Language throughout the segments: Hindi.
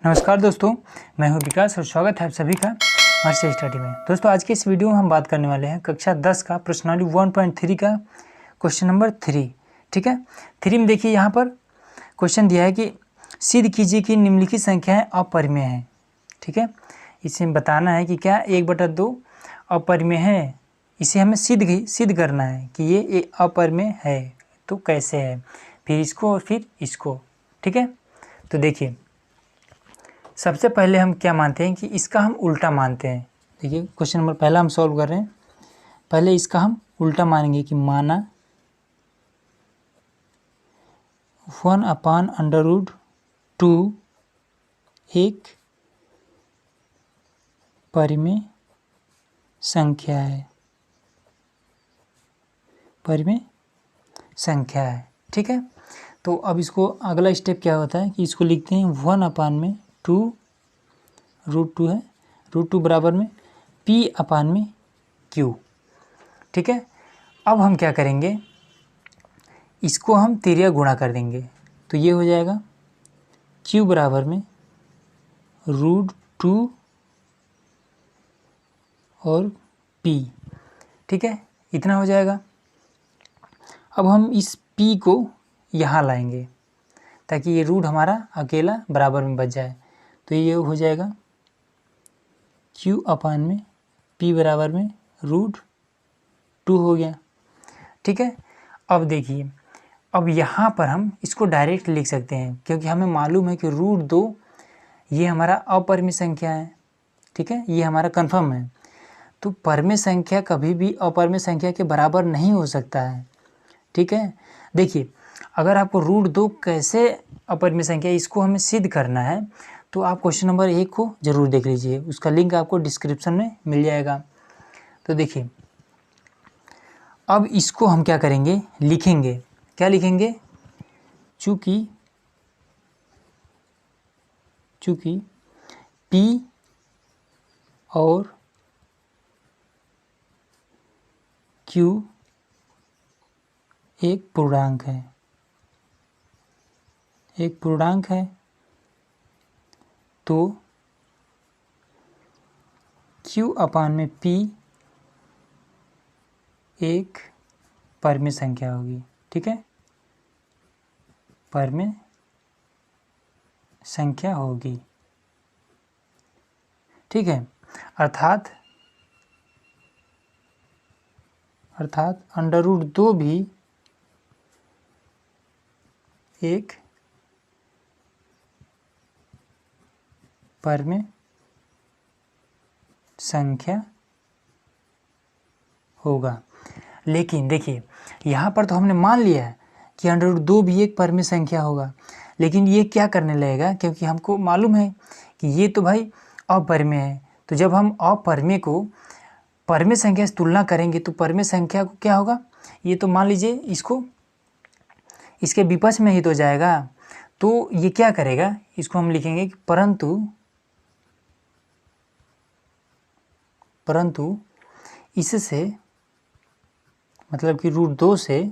नमस्कार दोस्तों, मैं हूं विकास और स्वागत है आप सभी का हमारे स्टडी में। दोस्तों आज के इस वीडियो में हम बात करने वाले हैं कक्षा 10 का प्रश्नावली 1.3 का क्वेश्चन नंबर 3। ठीक है, 3 में देखिए यहाँ पर क्वेश्चन दिया है कि सिद्ध कीजिए कि निम्नलिखित संख्याएं अपरिमेय हैं। ठीक है, इसमें बताना है कि क्या 1/2 अपरिमेय है। इसे हमें सिद्ध करना है कि ये अपरिमेय है। तो कैसे है, फिर इसको और फिर इसको। ठीक है, तो देखिए सबसे पहले हम क्या मानते हैं कि इसका हम उल्टा मानते हैं। देखिए क्वेश्चन नंबर पहला हम सॉल्व कर रहे हैं। पहले इसका हम उल्टा मानेंगे कि माना 1/√2 एक परिमेय संख्या है। परिमेय संख्या है। ठीक है, तो अब इसको अगला स्टेप क्या होता है कि इसको लिखते हैं 1/2 √2 है, √2 बराबर में P/Q। ठीक है, अब हम क्या करेंगे, इसको हम तिर्यक गुणा कर देंगे। तो ये हो जाएगा Q बराबर में √2 और P। ठीक है, इतना हो जाएगा। अब हम इस P को यहाँ लाएंगे ताकि ये रूट हमारा अकेला बराबर में बच जाए। तो ये हो जाएगा Q/P बराबर में √2 हो गया। ठीक है, अब देखिए अब यहाँ पर हम इसको डायरेक्ट लिख सकते हैं क्योंकि हमें मालूम है कि √2 ये हमारा अपरिमेय संख्या है। ठीक है, ये हमारा कन्फर्म है। तो परिमेय संख्या कभी भी अपरिमेय संख्या के बराबर नहीं हो सकता है। ठीक है, देखिए अगर आपको √2 कैसे अपरिमेय संख्या इसको हमें सिद्ध करना है तो आप क्वेश्चन नंबर 1 को ज़रूर देख लीजिए, उसका लिंक आपको डिस्क्रिप्शन में मिल जाएगा। तो देखिए अब इसको हम क्या करेंगे, लिखेंगे। क्या लिखेंगे, चूँकि P और Q एक पूर्णांक है, तो Q/P एक परिमेय संख्या होगी। ठीक है, परिमेय संख्या होगी। ठीक है, अर्थात √2 भी एक परिमेय संख्या होगा। लेकिन देखिए यहाँ पर तो हमने मान लिया है कि √2 भी एक परिमेय संख्या होगा, लेकिन ये क्या करने लगेगा, क्योंकि हमको मालूम है कि ये तो भाई अपरिमेय है। तो जब हम अपरिमेय को परिमेय संख्या से तुलना करेंगे तो परिमेय संख्या को क्या होगा, ये तो मान लीजिए इसको इसके विपक्ष में ही तो जाएगा। तो ये क्या करेगा, इसको हम लिखेंगे कि परंतु इससे मतलब कि √2 से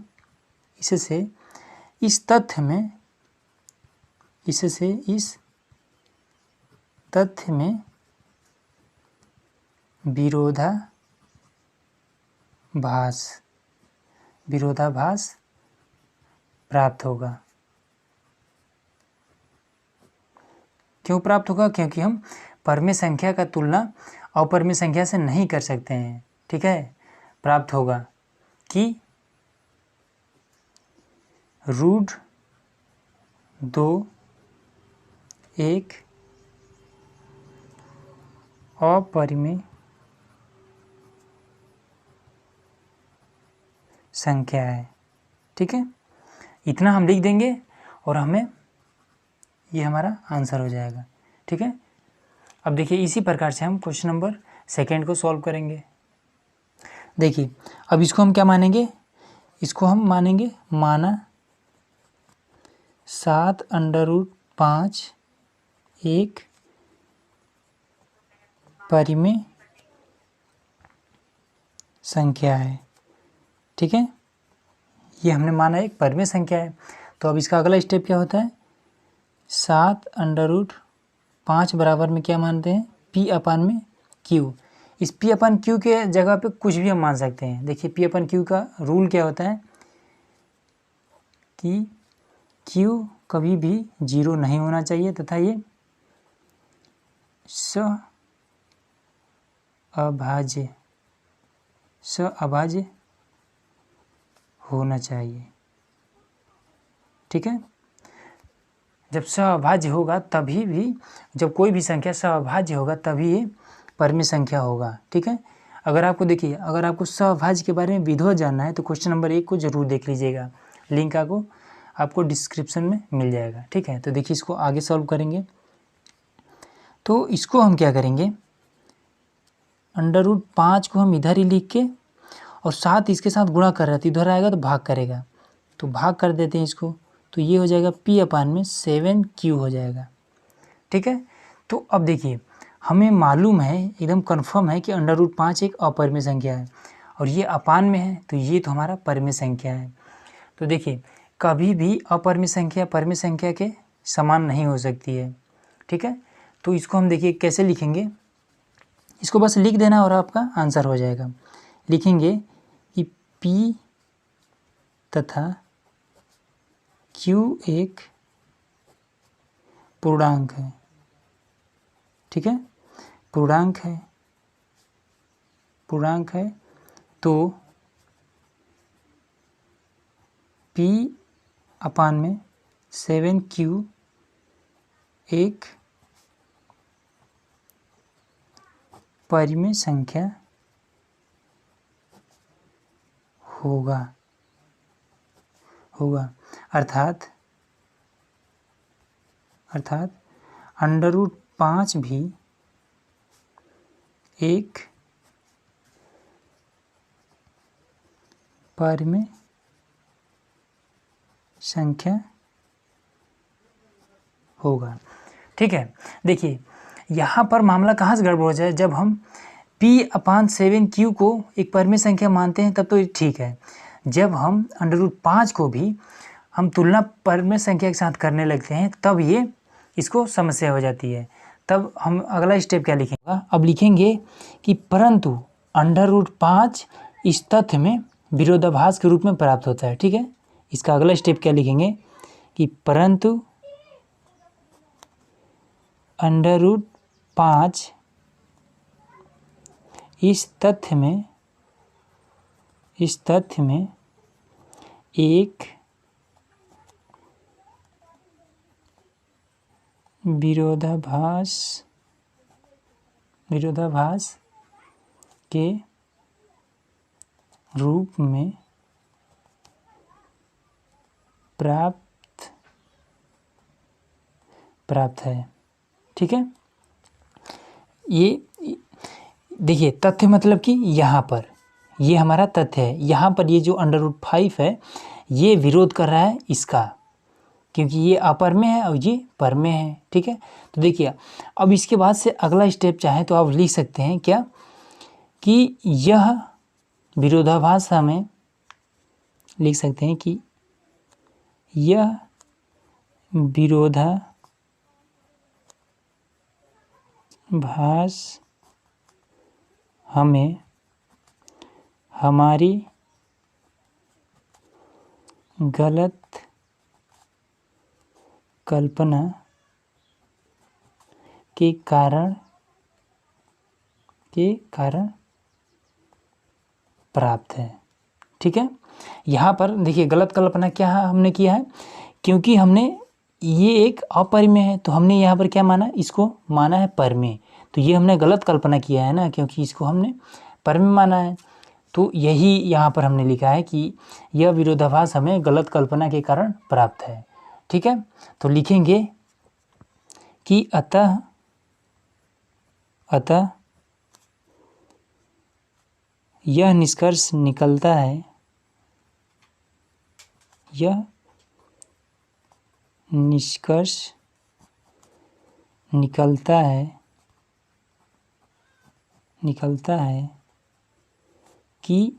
इससे इस तथ्य में विरोधाभास प्राप्त होगा। क्यों प्राप्त होगा, क्योंकि हम परिमेय संख्या का तुलना अपरिमेय संख्या से नहीं कर सकते हैं। ठीक है, प्राप्त होगा कि √2 एक अपरिमेय संख्या है। ठीक है, इतना हम लिख देंगे और हमें ये हमारा आंसर हो जाएगा। ठीक है, अब देखिए इसी प्रकार से हम क्वेश्चन नंबर 2 को सॉल्व करेंगे। देखिए अब इसको हम क्या मानेंगे, इसको हम मानेंगे माना 7/5 एक परिमेय संख्या है। ठीक है, ये हमने माना एक परिमेय संख्या है। तो अब इसका अगला स्टेप क्या होता है, 7 5 बराबर में क्या मानते हैं, P अपान में Q। इस P अपन Q के जगह पे कुछ भी हम मान सकते हैं। देखिए P अपन Q का रूल क्या होता है कि Q कभी भी 0 नहीं होना चाहिए तथा ये अभाज्य होना चाहिए। ठीक है, जब अभाज्य होगा तभी भी, जब कोई भी संख्या अभाज्य होगा तभी ये परिमेय संख्या होगा। ठीक है, अगर आपको देखिए, अगर आपको अभाज्य के बारे में विधिवत जानना है तो क्वेश्चन नंबर 1 को जरूर देख लीजिएगा, लिंक आपको डिस्क्रिप्शन में मिल जाएगा। ठीक है, तो देखिए इसको आगे सॉल्व करेंगे। तो इसको हम क्या करेंगे, √5 को हम इधर ही लिख के और 7 इसके साथ गुणा कर रहा है तो इधर आएगा तो भाग करेगा, तो भाग कर देते हैं इसको, तो ये हो जाएगा P अपान में 7Q हो जाएगा। ठीक है, तो अब देखिए हमें मालूम है, एकदम कन्फर्म है कि √5 एक अपरिमेय संख्या है और ये अपान में है तो ये तो हमारा परिमेय संख्या है। तो देखिए कभी भी अपरिमेय संख्या परिमेय संख्या के समान नहीं हो सकती है। ठीक है, तो इसको हम देखिए कैसे लिखेंगे, इसको बस लिख देना और आपका आंसर हो जाएगा। लिखेंगे कि P तथा Q एक पूर्णांक है। ठीक है, पूर्णांक है तो P अपान में 7Q एक परिमेय संख्या होगा अर्थात √5 भी एक परिमेय संख्या होगा। ठीक है, देखिए यहाँ पर मामला कहाँ से गड़बड़ हो जाए, जब हम P अपान 7Q को एक परिमेय संख्या मानते हैं तब तो ठीक है, जब हम √5 को भी हम तुलना परिमेय संख्या के साथ करने लगते हैं तब ये इसको समस्या हो जाती है। तब हम अगला स्टेप क्या लिखेंगे, अब लिखेंगे कि परंतु √5 इस तथ्य में विरोधाभास के रूप में प्राप्त होता है। ठीक है, इसका अगला स्टेप क्या लिखेंगे कि परंतु √5 इस तथ्य में एक विरोधाभास के रूप में प्राप्त है। ठीक है, ये देखिए तथ्य मतलब कि यहाँ पर ये हमारा तथ्य है, यहाँ पर ये जो √5 है ये विरोध कर रहा है इसका, क्योंकि ये अपरिमेय है और ये परिमेय है। ठीक है, तो देखिए अब इसके बाद से अगला स्टेप चाहे तो आप लिख सकते हैं क्या कि यह विरोधाभास, हमें लिख सकते हैं कि यह विरोधाभास हमें हमारी गलत कल्पना के कारण प्राप्त है। ठीक है, यहाँ पर देखिए गलत कल्पना क्या हमने किया है, क्योंकि हमने ये एक अपरिमेय है तो हमने यहाँ पर क्या माना, इसको माना है परिमेय, तो ये हमने गलत कल्पना किया है ना, क्योंकि इसको हमने परिमेय माना है। तो यही यहाँ पर हमने लिखा है कि यह विरोधाभास हमें गलत कल्पना के कारण प्राप्त है। ठीक है, तो लिखेंगे कि अतः यह निष्कर्ष निकलता है, निकलता है कि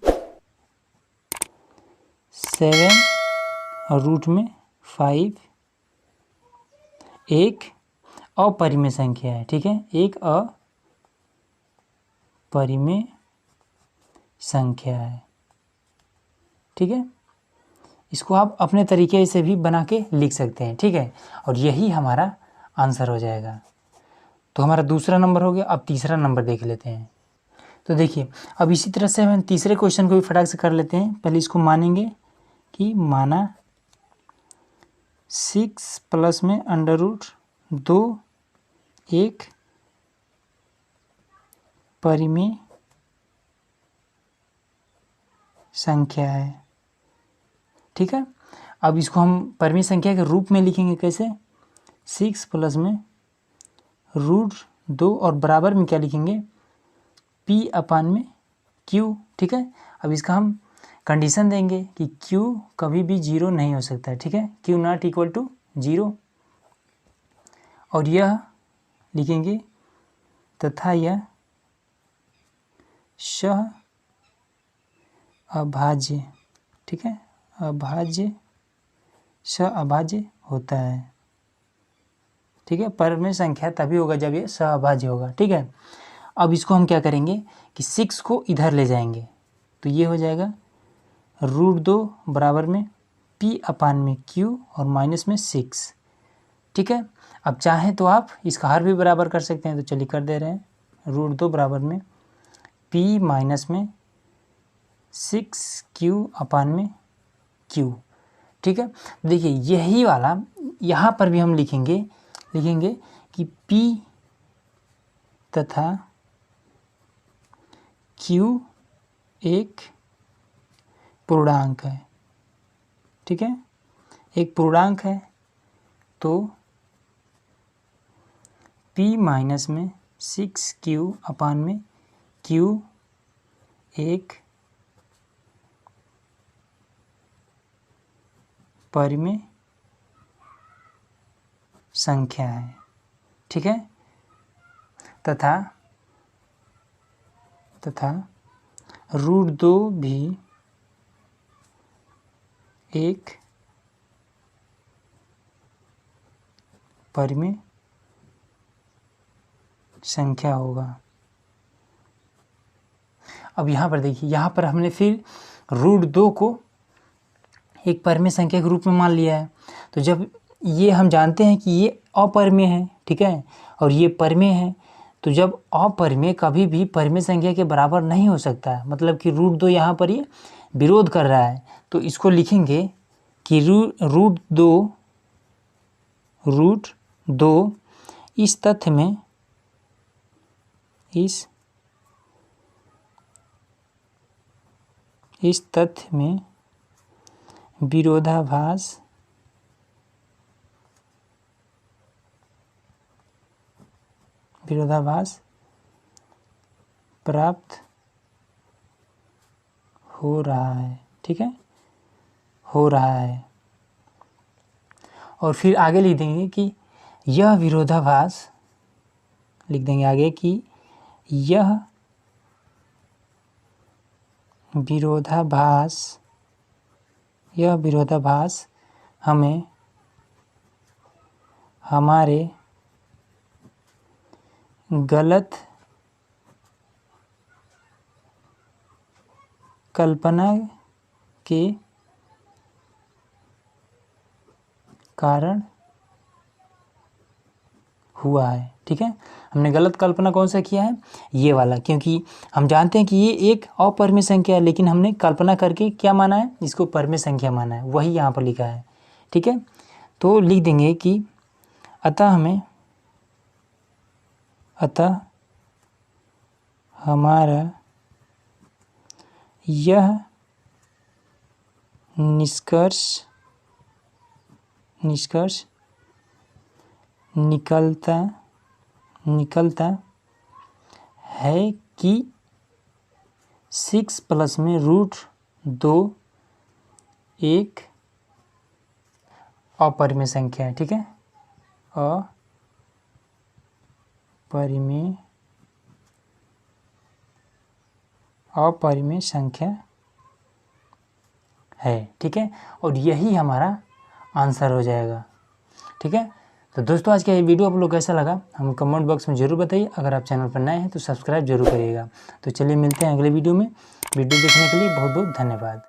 7 और √5 एक अपरिमेय संख्या है, ठीक है, एक अपरिमेय संख्या है, ठीक है। इसको आप अपने तरीके से भी बना के लिख सकते हैं, ठीक है, और यही हमारा आंसर हो जाएगा। तो हमारा दूसरा नंबर हो गया। अब तीसरा नंबर देख लेते हैं। तो देखिए, अब इसी तरह से हम तीसरे क्वेश्चन को भी फटाक से कर लेते हैं। पहले इसको मानेंगे कि माना 6 प्लस में √2 एक परिमेय संख्या है, ठीक है। अब इसको हम परिमेय संख्या के रूप में लिखेंगे कैसे, 6 प्लस में √2 और बराबर में क्या लिखेंगे, P/Q, ठीक है। अब इसका हम कंडीशन देंगे कि Q कभी भी 0 नहीं हो सकता है, ठीक है, Q नॉट इक्वल टू 0। और यह लिखेंगे तथा यह सह अभाज्य, ठीक है, अभाज्य सह अभाज्य होता है, ठीक है। परिमेय संख्या तभी होगा जब ये सह अभाज्य होगा, ठीक है। अब इसको हम क्या करेंगे कि 6 को इधर ले जाएंगे, तो ये हो जाएगा √2 बराबर में P/Q और माइनस में 6, ठीक है। अब चाहें तो आप इसका हर भी बराबर कर सकते हैं, तो चलिए कर दे रहे हैं। √2 बराबर में P माइनस में 6Q/Q, ठीक है। देखिए यही वाला यहाँ पर भी हम लिखेंगे कि P तथा Q एक पूर्णांक है, ठीक है, एक पूर्णांक है। तो P माइनस में 6Q/Q एक परिमेय संख्या है, ठीक है, तथा √2 भी एक परिमेय संख्या होगा। अब यहाँ पर देखिए, यहाँ पर हमने फिर √2 को एक परिमेय संख्या के रूप में मान लिया है। तो जब ये हम जानते हैं कि ये अपरिमेय है, ठीक है, और ये परिमेय है, तो जब अपरिमेय कभी भी परिमेय संख्या के बराबर नहीं हो सकता है, मतलब कि √2 यहाँ पर ये विरोध कर रहा है, तो इसको लिखेंगे कि √2 इस तथ्य में विरोधाभास प्राप्त हो रहा है, ठीक है, हो रहा है। और फिर आगे लिख देंगे कि यह विरोधाभास, लिख देंगे आगे कि यह विरोधाभास हमें हमारे गलत कल्पना के कारण हुआ है, ठीक है। हमने गलत कल्पना कौन सा किया है, ये वाला, क्योंकि हम जानते हैं कि ये एक अपरिमेय संख्या है, लेकिन हमने कल्पना करके क्या माना है, इसको परिमेय संख्या माना है, वही यहाँ पर लिखा है, ठीक है। तो लिख देंगे कि अतः हमारा यह निष्कर्ष निकलता है कि 6 प्लस में √2 एक अपरिमेय संख्या है, ठीक है, अपरिमेय संख्या है, ठीक है, और यही हमारा आंसर हो जाएगा, ठीक है। तो दोस्तों आज का ये वीडियो आप लोग कैसा लगा हमें कमेंट बॉक्स में ज़रूर बताइए। अगर आप चैनल पर नए हैं तो सब्सक्राइब जरूर करिएगा। तो चलिए मिलते हैं अगले वीडियो में। वीडियो देखने के लिए बहुत बहुत धन्यवाद।